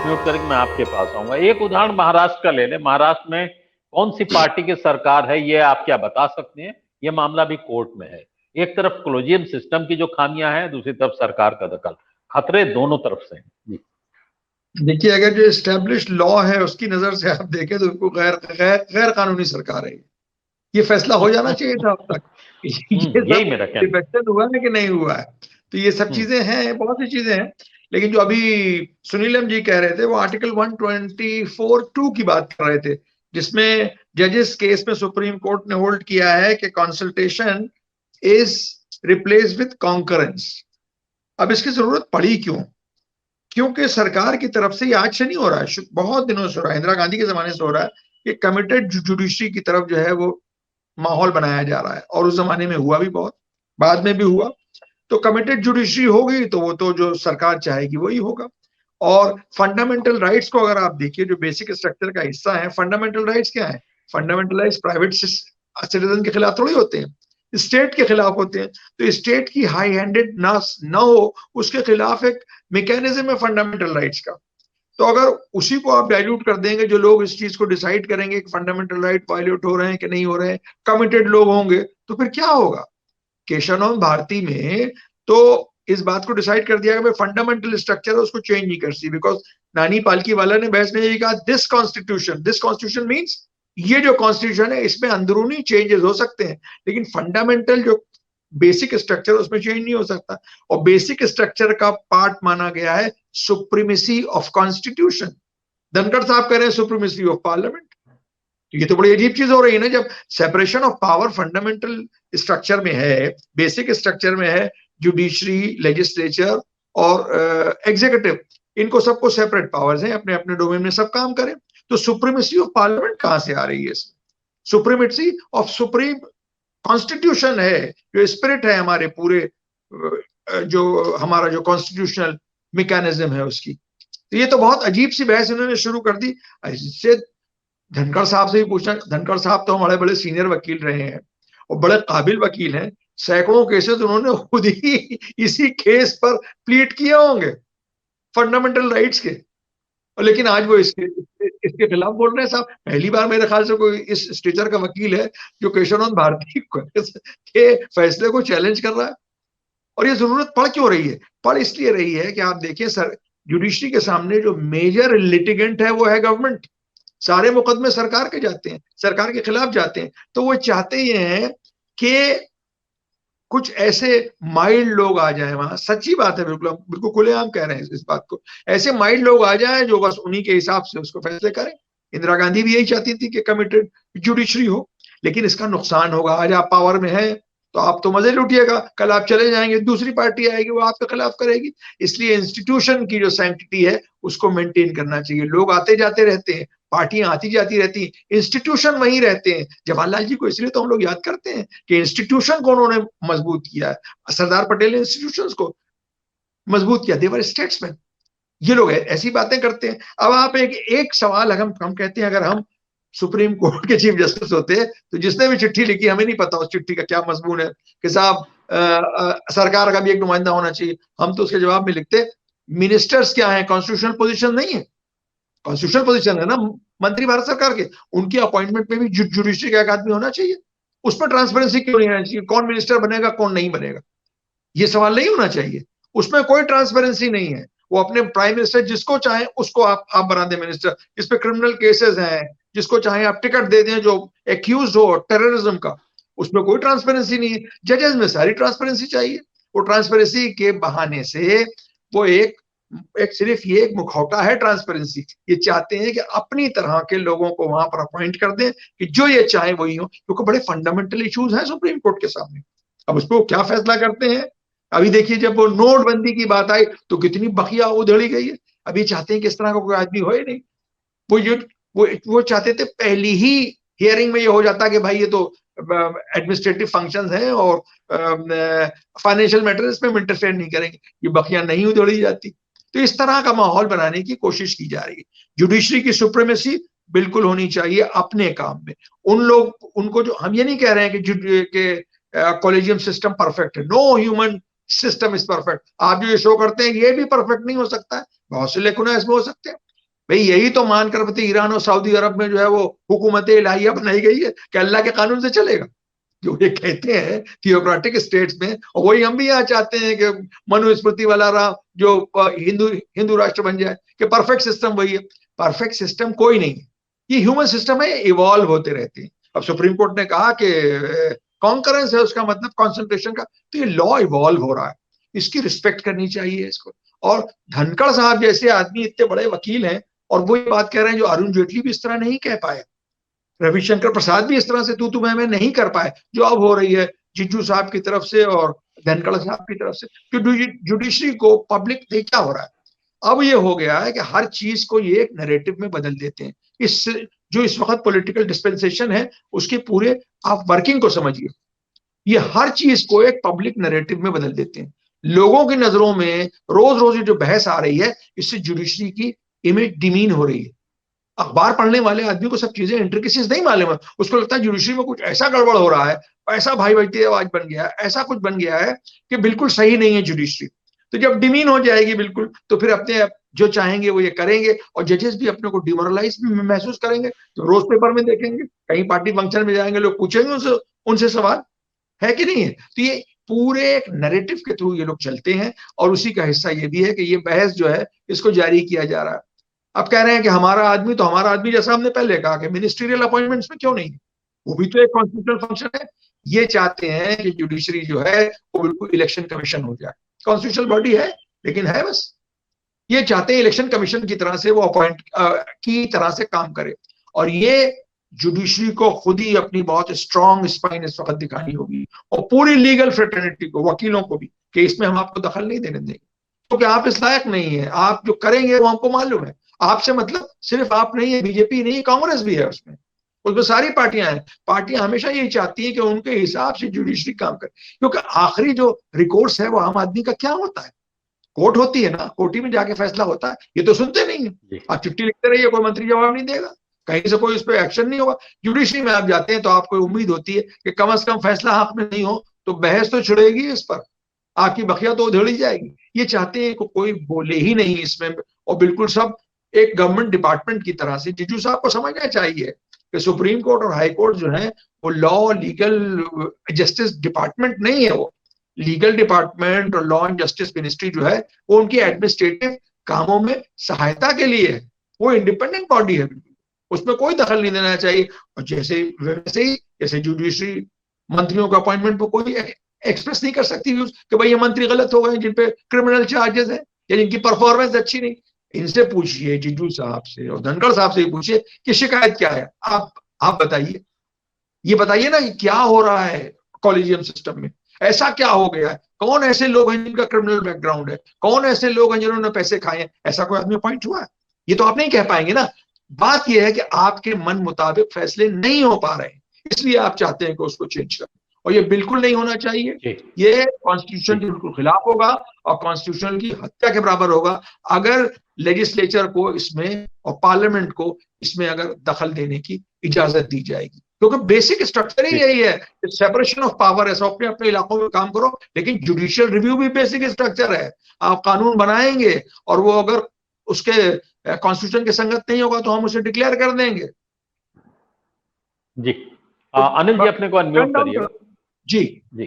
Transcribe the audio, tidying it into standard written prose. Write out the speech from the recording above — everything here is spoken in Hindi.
म्यूट करके मैं आपके पास आऊंगा। एक उदाहरण महाराष्ट्र का ले लें। महाराष्ट्र में कौन सी पार्टी की सरकार है, ये आप क्या बता सकते हैं? ये मामला भी कोर्ट में है। एक तरफ कॉलेजियम सिस्टम की जो खामियां हैं, दूसरी तरफ सरकार का दखल। खतरे दोनों तरफ से हैं जी। देखिए, अगर जो एस्टेब्लिश लॉ है उसकी नजर से आप देखें तो उनको गैर गैर गैर कानूनी सरकार है। ये फैसला हो जाना चाहिए था अब तक। ये यही सब मेरा कहना। डिफेक्शन हुआ है कि नहीं हुआ है। तो ये सब हम्म चीजें हैं, बहुत सी चीजें हैं। लेकिन जो अभी सुनीलम जी कह रहे थे वो आर्टिकल 124(2) की बात कर रहे थे, जिसमें जजेस केस में सुप्रीम कोर्ट ने होल्ड किया है कि consultation is replace with concurrence. अब इसकी जरूरत पड़ी क्यों? क्योंकि सरकार की तरफ से ये आज से नहीं हो रहा है, बहुत दिनों से हो रहा है, इंदिरा गांधी के जमाने से हो रहा है कि कमिटेड जुडिशरी की तरफ जो है वो माहौल बनाया जा रहा है। और उस जमाने में हुआ भी बहुत, बाद में भी हुआ। तो कमिटेड जुडिशरी होगी तो वो तो जो सरकार चाहेगी वही होगा। और फंडामेंटल राइट्स को अगर आप देखिए, जो बेसिक स्ट्रक्चर का हिस्सा है, फंडामेंटल राइट्स क्या है? फंडामेंटल राइट्स प्राइवेट सिटीजन के खिलाफ थोड़ी होते हैं, स्टेट के खिलाफ होते हैं। तो स्टेट की हाई हैंडेड ना हो, उसके खिलाफ एक मैकेनिज्म है फंडामेंटल राइट्स का। तो अगर उसी को आप डाइल्यूट कर देंगे, जो लोग इस चीज को डिसाइड करेंगे कि फंडामेंटल राइट वायलेट हो रहे हैं कि नहीं हो रहे हैं, कमिटेड लोग होंगे, तो फिर क्या होगा? केशव भारती में तो इस बात को डिसाइड कर दिया कि फंडामेंटल स्ट्रक्चर है उसको चेंज नहीं कर सकती, बिकॉज नानी पालकी वाला ने बहस में यही कहा, दिस कॉन्स्टिट्यूशन मीन्स ये जो कॉन्स्टिट्यूशन है इसमें अंदरूनी चेंजेस हो सकते हैं, लेकिन फंडामेंटल जो बेसिक स्ट्रक्चर उसमें चेंज नहीं हो सकता। और बेसिक स्ट्रक्चर का पार्ट माना गया है सुप्रीमेसी ऑफ कॉन्स्टिट्यूशन। धनखड़ साहब कह रहे हैं सुप्रीमेसी ऑफ पार्लियामेंट। ये तो बड़ी अजीब चीज हो रही है ना, जब separation of power fundamental structure में है, बेसिक स्ट्रक्चर में है, जुडिशरी, लेजिस्लेचर और एग्जीक्यूटिव, इनको सबको सेपरेट पावर्स हैं, अपने अपने डोमेन में सब काम करें। तो सुप्रीमेसी ऑफ पार्लियामेंट कहां से आ रही है इसमें? सुप्रीमेसी ऑफ सुप्रीम कॉन्स्टिट्यूशन है, जो स्पिरिट है हमारे पूरे जो हमारा जो कॉन्स्टिट्यूशनल मैकेनिज्म है उसकी। तो ये तो बहुत अजीब सी बहस इन्होंने शुरू कर दी। इससे धनखड़ साहब से भी पूछना, धनखड़ साहब तो हमारे बड़े सीनियर वकील रहे हैं और बड़े काबिल वकील हैं, सैकड़ों केसेस उन्होंने खुद ही इसी केस पर प्लीट किए होंगे, फंडामेंटल राइट्स के। और लेकिन आज वो इसके खिलाफ बोल रहे हैं। साहब, पहली बार मेरे ख्याल से कोई इस स्टेचर का वकील है जो केशव भारती के फैसले को चैलेंज कर रहा है। और ये जरूरत पड़ क्यों रही है? पड़ इसलिए रही है कि आप देखिए सर, जुडिशरी के सामने जो मेजर लिटिगेंट है वो है गवर्नमेंट। सारे मुकदमे सरकार के जाते हैं, सरकार के खिलाफ जाते हैं। तो वो चाहते ये हैं कि कुछ ऐसे माइल्ड लोग आ जाएं वहां। सच्ची बात है, बिल्कुल बिल्कुल खुलेआम कह रहे हैं इस बात को। ऐसे माइल्ड लोग आ जाएं जो बस उन्हीं के हिसाब से उसको फैसले करें। इंदिरा गांधी भी यही चाहती थी कि कमिटेड जुडिशरी हो, लेकिन इसका नुकसान होगा। आज आप पावर में हैं तो आप तो मजे लूटिएगा, कल आप चले जाएंगे, दूसरी पार्टी आएगी वो आपके खिलाफ करेगी। इसलिए इंस्टीट्यूशन की जो सैंक्टिटी है उसको मेंटेन करना चाहिए। लोग आते जाते रहते हैं, पार्टियां आती जाती रहती हैं, इंस्टीट्यूशन वहीं रहते हैं। जवाहरलाल जी को इसलिए तो हम लोग याद करते हैं कि इंस्टीट्यूशन को उन्होंने मजबूत किया है। सरदार पटेल ने इंस्टीट्यूशंस को मजबूत किया, देवर स्टेट्समैन। ये लोग ऐसी बातें करते हैं। अब आप एक सवाल हम कहते हैं, अगर हम सुप्रीम कोर्ट के चीफ जस्टिस होते तो जिसने भी चिट्ठी लिखी, हमें नहीं पता उस चिट्ठी का क्या मजमून है कि साहब सरकार का भी एक नुमाइंदा होना चाहिए, हम तो उसके जवाब में लिखते मिनिस्टर्स क्या है, कॉन्स्टिट्यूशनल पोजीशन नहीं है। कॉन्स्टिट्यूशनल पोजीशन है ना मंत्री भारत सरकार के, उनकी अपॉइंटमेंट में भी जुडिशरी का एक आदमी होना चाहिए। उस पर ट्रांसपेरेंसी क्यों नहीं आना चाहिए? कौन मिनिस्टर बनेगा कौन नहीं बनेगा, ये सवाल नहीं होना चाहिए। उसमें कोई ट्रांसपेरेंसी नहीं है। वो अपने प्राइम मिनिस्टर जिसको चाहे उसको आप बना दें मिनिस्टर। जिस पे क्रिमिनल केसेस हैं, जिसको चाहे आप टिकट दे दें, जो एक्यूज हो टेररिज्म का, उसमें कोई ट्रांसपेरेंसी नहीं है। जजेस में सारी ट्रांसपेरेंसी चाहिए। वो ट्रांसपेरेंसी के बहाने से वो एक सिर्फ ये एक मुखौटा है ट्रांसपेरेंसी। ये चाहते हैं कि अपनी तरह के लोगों को वहां पर अपॉइंट कर दें कि जो ये चाहे वही हो, क्योंकि बड़े फंडामेंटल इश्यूज हैं सुप्रीम कोर्ट के सामने। अब उस पर क्या फैसला करते हैं? अभी देखिए, जब वो नोटबंदी की बात आई तो कितनी बखिया उधेड़ी गई है। अभी चाहते हैं कि इस तरह का कोई आदमी हो ही नहीं। वो चाहते थे पहली ही हियरिंग में ये हो जाता कि भाई ये तो एडमिनिस्ट्रेटिव फंक्शंस हैं और फाइनेंशियल मैटर्स में इंटरफेयर नहीं करेंगे। ये बखिया नहीं उधेड़ी जाती। तो इस तरह का माहौल बनाने की कोशिश की जा रही है। जुडिशरी की सुप्रीमेसी बिल्कुल होनी चाहिए अपने काम में। उनको जो हम ये नहीं कह रहे हैं कि कॉलेजियम सिस्टम परफेक्ट है, no human system is perfect. आप जो ये शो करते हैं ये भी परफेक्ट नहीं हो सकता है, बहुत से लेकुना इसमें हो सकते हैं, भाई यही तो मानकर पति ईरान और सऊदी अरब में जो है वो हुकूमत इलाहिया बनाई गई है कि अल्लाह के कानून से चलेगा, जो ये कहते हैं थियोक्रेटिक स्टेट्स में। और वही हम भी यहाँ चाहते हैं कि मनुस्मृति वाला राम जो हिंदू हिंदू राष्ट्र बन जाए, कि परफेक्ट सिस्टम वही है। परफेक्ट सिस्टम कोई नहीं है, ये ह्यूमन सिस्टम है, इवॉल्व होते रहते हैं। अब सुप्रीम कोर्ट ने कहा कि कॉन्करेंस है उसका मतलब कॉन्सेंट्रेशन का, तो ये लॉ इवॉल्व हो रहा है, इसकी रिस्पेक्ट करनी चाहिए इसको। और धनखड़ साहब जैसे आदमी इतने बड़े वकील हैं और वो ये बात कह रहे हैं जो अरुण जेटली भी इस तरह नहीं कह पाए, रविशंकर प्रसाद भी इस तरह से तू मैं नहीं कर पाए, जो अब हो रही है जिज्जू साहब की तरफ से और धनखड़ साहब की तरफ से। जुडिशरी को पब्लिक देख क्या हो रहा है, अब ये हो गया है कि हर चीज को ये एक नैरेटिव में बदल देते हैं। इस जो इस वक्त पॉलिटिकल डिस्पेंसेशन है उसके पूरे आप वर्किंग को समझिए, ये हर चीज को एक पब्लिक नैरेटिव में बदल देते हैं। लोगों की नजरों में रोज रोज जो बहस आ रही है, इससे जुडिशरी की इमेज डिमीन हो रही है। अखबार पढ़ने वाले आदमी को सब चीजें इंट्रिकेसीज नहीं मालूम है, उसको लगता है जुडिशरी में कुछ ऐसा गड़बड़ हो रहा है, ऐसा भाई भाई आवाज बन गया है, ऐसा कुछ बन गया है कि बिल्कुल सही नहीं है जुडिशरी। तो जब डिमीन हो जाएगी बिल्कुल, तो फिर अपने जो चाहेंगे वो ये करेंगे, और जजेस भी अपने को डिमोरलाइज महसूस करेंगे। तो रोज पेपर में देखेंगे, कहीं पार्टी फंक्शन में जाएंगे, लोग पूछेंगे उनसे उनसे सवाल, है कि नहीं है। तो ये पूरे एक नैरेटिव के थ्रू ये लोग चलते हैं, और उसी का हिस्सा ये भी है कि ये बहस जो है इसको जारी किया जा रहा है। अब कह रहे हैं कि हमारा आदमी, तो हमारा आदमी जैसा हमने पहले कहा कि मिनिस्ट्रियल अपॉइंटमेंट्स में क्यों नहीं, वो भी तो एक कॉन्स्टिट्यूशनल फंक्शन है। ये चाहते हैं कि जुडिशरी जो है वो बिल्कुल इलेक्शन कमीशन हो जाए, कॉन्स्टिट्यूशनल बॉडी है लेकिन है बस। ये चाहते हैं इलेक्शन कमीशन की तरह से वो अपॉइंट की तरह से काम करे, और ये जुडिशरी को खुद ही अपनी बहुत स्ट्रांग स्पाइन इस वक्त दिखानी होगी, और पूरी लीगल फ्रेटर्निटी को, वकीलों को भी, कि इसमें हम आपको दखल नहीं देने देंगे, क्योंकि आप इस लायक नहीं है, आप जो करेंगे वो हमको मालूम है। आपसे मतलब सिर्फ आप नहीं है, बीजेपी नहीं, कांग्रेस भी है उसमें, उसमें सारी पार्टियां हैं। पार्टियां हमेशा यही चाहती है कि उनके हिसाब से जुडिशरी काम करे, क्योंकि आखिरी जो रिकोर्स है वो आम आदमी का क्या होता है, कोर्ट होती है ना, कोर्ट में जाके फैसला होता है। ये तो सुनते नहीं है, आप चिट्ठी लिखते रहिए, कोई मंत्री जवाब नहीं देगा, कहीं से कोई उस पर एक्शन नहीं होगा। जुडिशरी में आप जाते हैं तो आपको उम्मीद होती है कि कम से कम फैसला हक में नहीं हो तो बहस तो छिड़ेगी इस पर, आपकी बखिया तो उधेड़ी जाएगी। ये चाहते हैं कि कोई बोले ही नहीं इसमें, और बिल्कुल सब एक गवर्नमेंट डिपार्टमेंट की तरह से। जिज्जू साहब को समझना चाहिए कि सुप्रीम कोर्ट और हाई कोर्ट जो है वो लॉ लीगल जस्टिस डिपार्टमेंट नहीं है, वो लीगल डिपार्टमेंट और लॉ एंड जस्टिस मिनिस्ट्री जो है वो उनकी एडमिनिस्ट्रेटिव कामों में सहायता के लिए है, वो इंडिपेंडेंट बॉडी है, उसमें कोई दखल नहीं देना चाहिए। और जैसे वैसे ही जैसे जुडिशरी मंत्रियों का अपॉइंटमेंट पर कोई एक्सप्रेस नहीं कर सकती कि भाई ये मंत्री गलत हो गए, जिन पे क्रिमिनल चार्जेस हैं या जिनकी परफॉर्मेंस अच्छी नहीं। इनसे पूछिए, जिज्जू साहब से और धनखड़ साहब से पूछिए कि शिकायत क्या है। आप बताइए, ये बताइए ना क्या हो रहा है कॉलेजियम सिस्टम में, ऐसा क्या हो गया है, कौन ऐसे लोग हैं जिनका क्रिमिनल बैकग्राउंड है, कौन ऐसे लोग हैं जिन्होंने पैसे खाए हैं, ऐसा कोई आदमी अपॉइंट हुआ है? ये तो आप नहीं कह पाएंगे ना। बात यह है कि आपके मन मुताबिक फैसले नहीं हो पा रहे हैं, इसलिए आप चाहते हैं कि उसको चेंज करें, और ये बिल्कुल नहीं होना चाहिए। ये कॉन्स्टिट्यूशन के बिल्कुल खिलाफ होगा और कॉन्स्टिट्यूशन की हत्या के बराबर होगा अगर लेजिस्लेचर को इसमें और पार्लियामेंट को इसमें अगर दखल देने की इजाजत दी जाएगी, क्योंकि बेसिक स्ट्रक्चर ही यही है, सेपरेशन ऑफ पावर है, सब अपने अपने इलाकों में काम करो। लेकिन जुडिशियल रिव्यू भी बेसिक स्ट्रक्चर है, आप कानून बनाएंगे और वो अगर उसके कॉन्स्टिट्यूशन के संगत नहीं होगा तो हम उसे डिक्लेयर कर देंगे। जी अनिल जी अपने को अनम्यूट करिए। जी जी